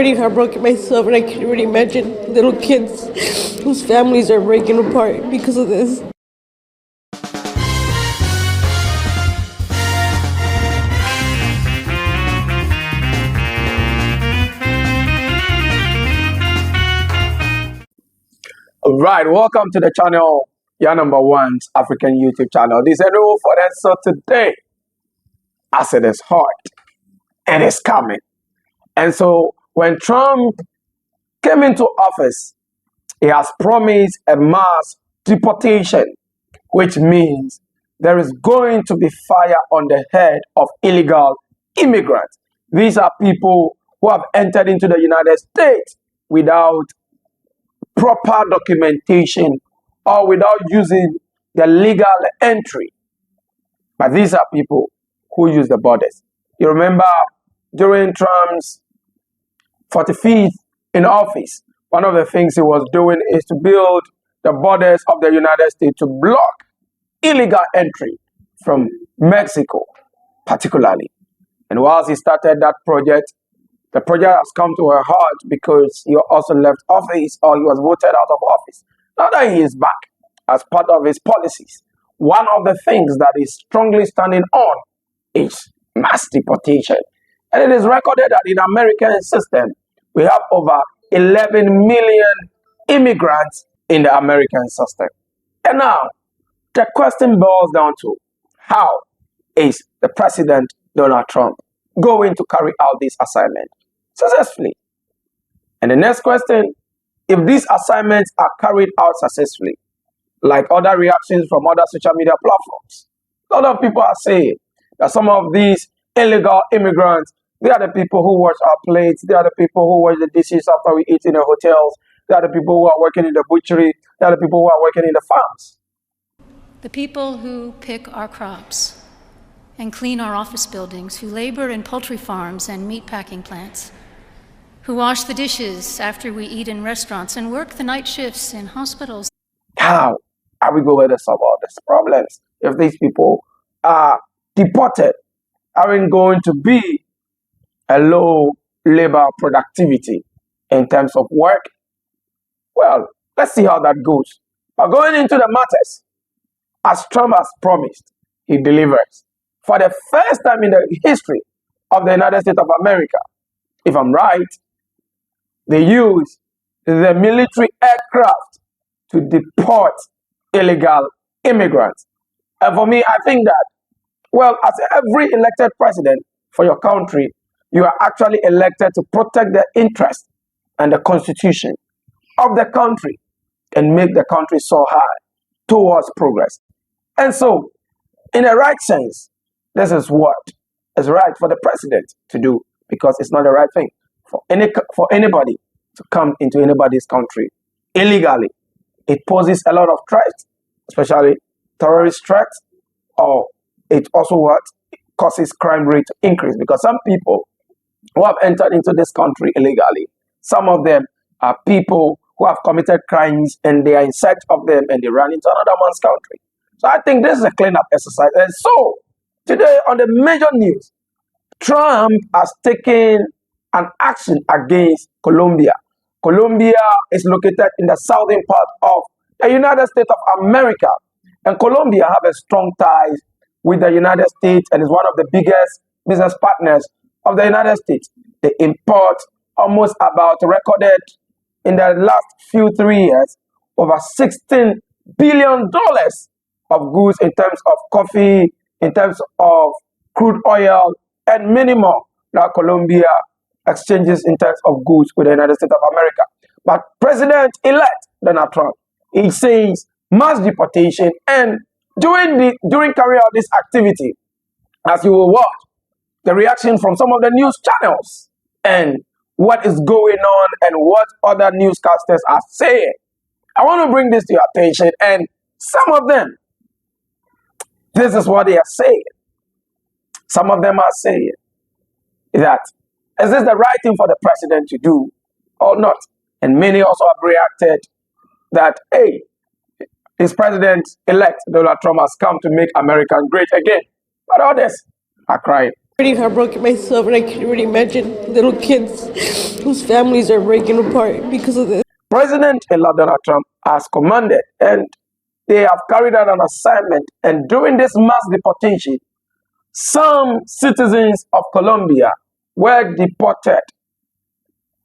Pretty heartbroken myself, and I can already imagine little kids whose families are breaking apart because of this. All right, welcome to the channel, your number one's African YouTube channel. This is a new for that. So today, as it is hot, it is coming. And so when Trump came into office, he has promised a mass deportation, which means there is going to be fire on the head of illegal immigrants. These are people who have entered into the United States without proper documentation or without using the legal entry. But these are people who use the borders. You remember during Trump's 45th in office, one of the things he was doing is to build the borders of the United States to block illegal entry from Mexico, particularly. And whilst he started that project, the project has come to a halt because he also left office, or he was voted out of office. Now that he is back as part of his policies, one of the things that is strongly standing on is mass deportation. And it is recorded that in the American system, we have over 11 million immigrants in the American system. And now, the question boils down to, how is the President Donald Trump going to carry out this assignment successfully? And the next question, if these assignments are carried out successfully, like other reactions from other social media platforms, a lot of people are saying that some of these illegal immigrants, they are the people who wash our plates, they are the people who wash the dishes after we eat in the hotels, they are the people who are working in the butchery, they are the people who are working in the farms. The people who pick our crops and clean our office buildings, who labor in poultry farms and meatpacking plants, who wash the dishes after we eat in restaurants and work the night shifts in hospitals. How are we going to solve all these problems if these people are deported? Aren't going to be a low labor productivity in terms of work? Well, let's see how that goes. But going into the matters, as Trump has promised, he delivers. For the first time in the history of the United States of America, if I'm right, they use the military aircraft to deport illegal immigrants. And for me, I think that, well, as every elected president for your country, you are actually elected to protect the interests and the constitution of the country and make the country so high towards progress. And so, in a right sense, this is what is right for the president to do, because it's not the right thing for anybody to come into anybody's country illegally. It poses a lot of threats, especially terrorist threats, or it also what causes crime rate to increase, because some people who have entered into this country illegally, some of them are people who have committed crimes and they are in search of them and they run into another man's country. So I think this is a cleanup exercise. And so today on the major news, Trump has taken an action against Colombia. Colombia is located in the southern part of the United States of America. And Colombia have a strong ties with the United States and is one of the biggest business partners of the United States. They import almost about recorded in the last few 3 years over $16 billion of goods in terms of coffee, in terms of crude oil, and many more that Colombia exchanges in terms of goods with the United States of America. But President-elect Donald Trump, he says mass deportation, and during carrying out this activity, as you will watch, the reaction from some of the news channels and what is going on and what other newscasters are saying, I want to bring this to your attention. And some of them, this is what they are saying. Some of them are saying that, is this the right thing for the president to do or not? And many also have reacted that, hey, his president-elect Donald Trump has come to make America great again. But others are crying. Pretty heartbroken myself, and I can't really imagine little kids whose families are breaking apart because of this. President-elect Donald Trump has commanded, and they have carried out an assignment. And during this mass deportation, some citizens of Colombia were deported.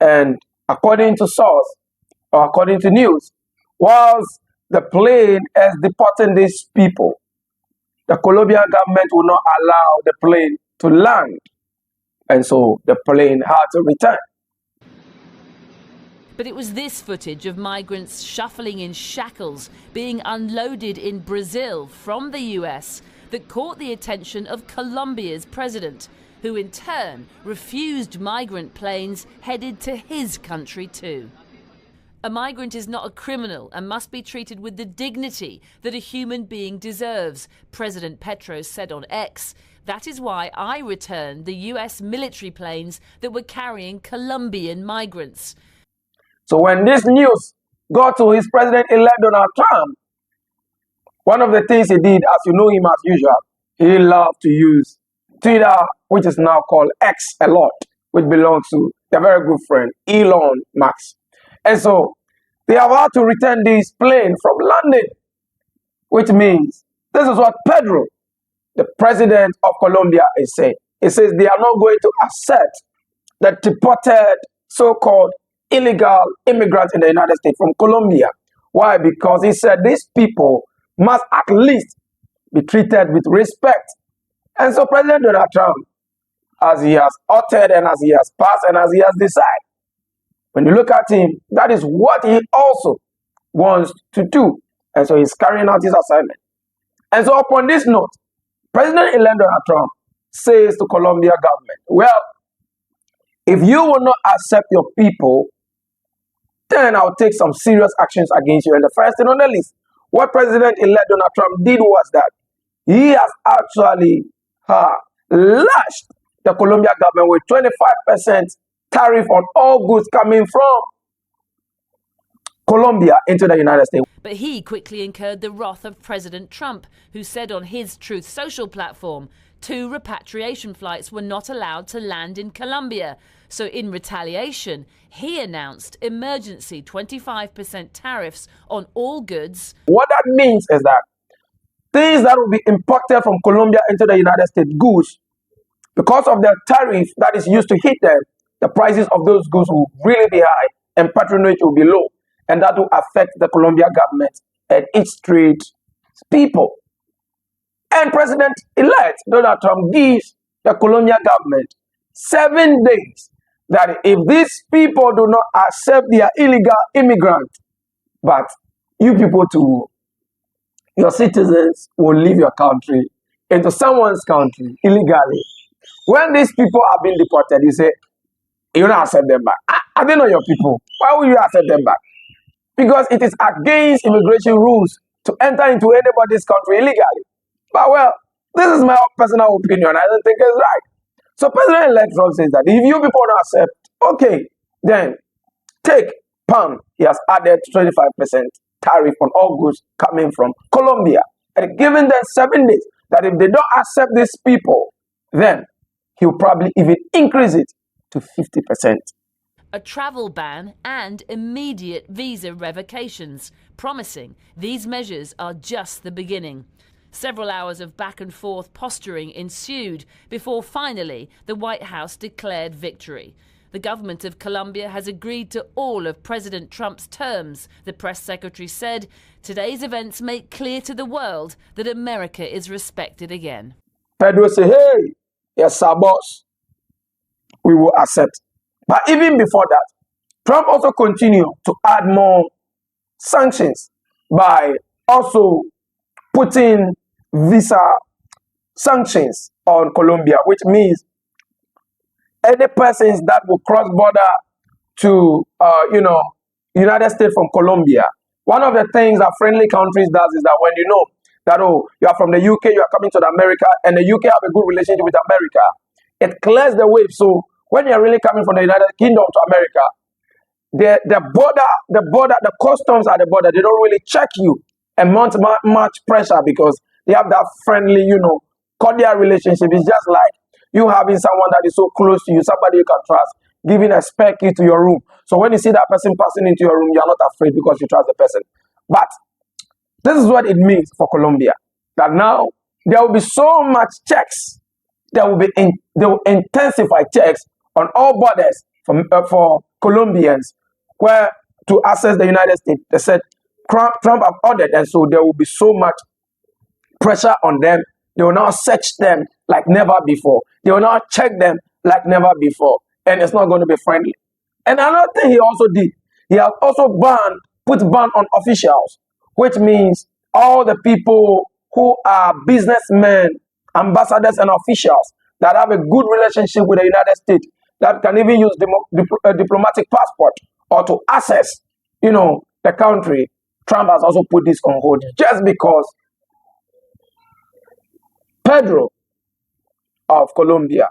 And according to source, or according to news, whilst the plane is deporting these people, the Colombian government will not allow the plane to land. And so the plane had to return. But it was this footage of migrants shuffling in shackles being unloaded in Brazil from the US that caught the attention of Colombia's president, who in turn refused migrant planes headed to his country too. A migrant is not a criminal and must be treated with the dignity that a human being deserves, President Petro said on X. That is why I returned the US military planes that were carrying Colombian migrants. So when this news got to his president-elect Donald Trump, one of the things he did, as you know him as usual, he loved to use Twitter, which is now called X a lot, which belongs to their very good friend, Elon Musk. And so they have had to return this plane from London, which means this is what Petro, the president of Colombia, is saying. He says they are not going to accept the deported so-called illegal immigrants in the United States from Colombia. Why? Because he said these people must at least be treated with respect. And so President Donald Trump, as he has uttered and as he has passed and as he has decided, when you look at him, that is what he also wants to do. And so he's carrying out his assignment. And so upon this note, President-elect Donald Trump says to Colombia government, well, if you will not accept your people, then I'll take some serious actions against you. And the first thing on the list, what President-elect Donald Trump did was that he has actually lashed the Colombia government with 25% tariff on all goods coming from Colombia into the United States. But he quickly incurred the wrath of President Trump, who said on his Truth Social platform 2 repatriation flights were not allowed to land in Colombia. So in retaliation, he announced emergency 25% tariffs on all goods. What that means is that things that will be imported from Colombia into the United States, goods, because of the tariff that is used to hit them, the prices of those goods will really be high and patronage will be low. And that will affect the Colombian government and its trade people. And President-elect Donald Trump gives the Colombian government 7 days that if these people do not accept their illegal immigrant, but you people too, your citizens will leave your country into someone's country illegally. When these people are being deported, you say, you don't accept them back. Are they not your people? Why will you accept them back? Because it is against immigration rules to enter into anybody's country illegally. But well, this is my personal opinion. I don't think it's right. So President-elect Trump says that if you people don't accept, okay, then take palm. He has added 25% tariff on all goods coming from Colombia. And giving them 7 days that if they don't accept these people, then he'll probably even increase it to 50%. A travel ban and immediate visa revocations, promising these measures are just the beginning. Several hours of back and forth posturing ensued before finally the White House declared victory. The government of Colombia has agreed to all of President Trump's terms, the press secretary said. Today's events make clear to the world that America is respected again. Pedro said, hey, yes, sir, boss, we will accept. But even before that, Trump also continued to add more sanctions by also putting visa sanctions on Colombia, which means any persons that will cross border to, United States from Colombia. One of the things that friendly countries does is that when you know that, oh, you are from the UK, you are coming to America, and the UK have a good relationship with America, it clears the way. So when you're really coming from the United Kingdom to America, the customs at the border, they don't really check you and mount much pressure because they have that friendly, cordial relationship. It's just like You having someone that is so close to you, somebody you can trust, giving a spare key to your room. So when you see that person passing into your room, you're not afraid because you trust the person. But this is what it means for Colombia. That now there will be so much checks. They will intensify checks on all borders for Colombians, where to access the United States. They said Trump have ordered, and so there will be so much pressure on them. They will now search them like never before. They will now check them like never before, and it's not going to be friendly. And another thing he also did, he has also put ban on officials, which means all the people who are businessmen, ambassadors, and officials that have a good relationship with the United States, that can even use a diplomatic passport or to access, the country. Trump has also put this on hold just because Petro of Colombia,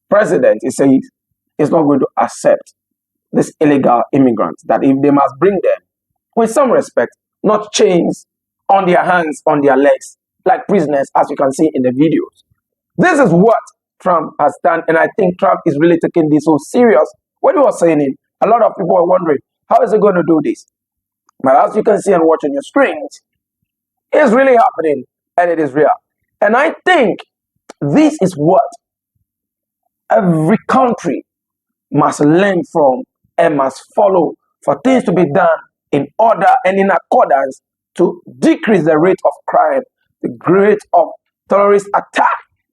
president, he says is not going to accept these illegal immigrants, that if they must bring them with some respect, not chains on their hands, on their legs, like prisoners, as you can see in the videos. This is what Trump has done, and I think Trump is really taking this so serious. What he was saying, a lot of people are wondering, how is he going to do this? But as you can see and watch on your screens, it's really happening, and it is real. And I think this is what every country must learn from and must follow for things to be done in order and in accordance to decrease the rate of crime, the rate of terrorist attack,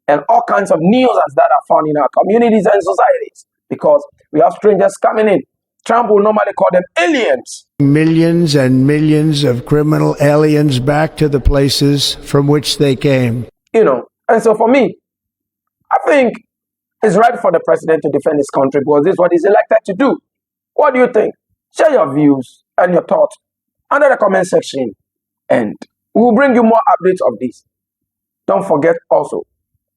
and all kinds of nuisances that are found in our communities and societies. Because we have strangers coming in. Trump will normally call them aliens. Millions and millions of criminal aliens back to the places from which they came. And so for me, I think it's right for the president to defend his country because this is what he's elected to do. What do you think? Share your views and your thoughts under the comment section, and we'll bring you more updates of this. Don't forget also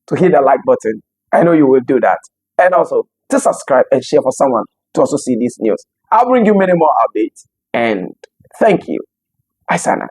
to hit the like button. I know you will do that. And also to subscribe and share for someone to also see this news. I'll bring you many more updates. And thank you. Asana.